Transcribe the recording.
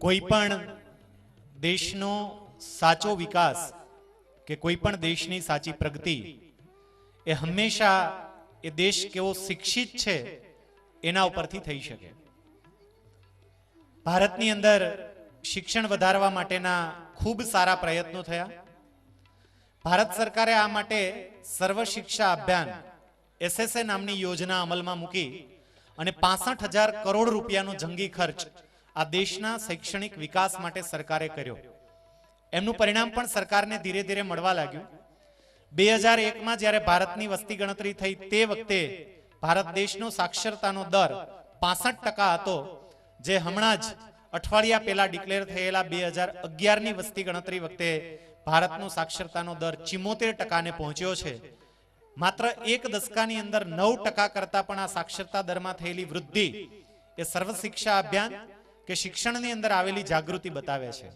કોઈ પણ દેશનો સાચો વિકાસ કે કોઈ પણ દેશની સાચી પ્રગતિ એ હંમેશા એ દેશ કેવો શિક્ષિત છે એના ઉપરથી થઈ શકે। ભારતની અંદર શિક્ષણ વધારવા માટેના ખૂબ સારા પ્રયત્નો થયા। ભારત સરકારે આ માટે સર્વ શિક્ષા અભિયાન SSA નામની યોજના અમલમાં મૂકી અને 65,000 કરોડ રૂપિયાનો જંગી ખર્ચ આ દેશના શૈક્ષણિક વિકાસ માટે સરકારે કર્યો। એમનું પરિણામ પણ સરકારને ધીરે ધીરે મળવા લાગ્યું। 2001માં જ્યારે ભારતની વસ્તી ગણતરી થઈ તે વખતે ભારત દેશનો સાક્ષરતાનો દર 65% હતો, જે હમણાં જ અઠવાડિયા પહેલા ડિક્લેર થયેલા 2011ની વસ્તી ગણતરી વખતે ભારતનો સાક્ષરતાનો દર 74% પહોંચ્યો છે। માત્ર એક દશકાની અંદર 9% કરતા પણ આ સાક્ષરતા દરમાં થયેલી વૃદ્ધિ એ સર્વ શિક્ષા અભિયાન કે શિક્ષણની અંદર આવેલી જાગૃતિ બતાવે છે।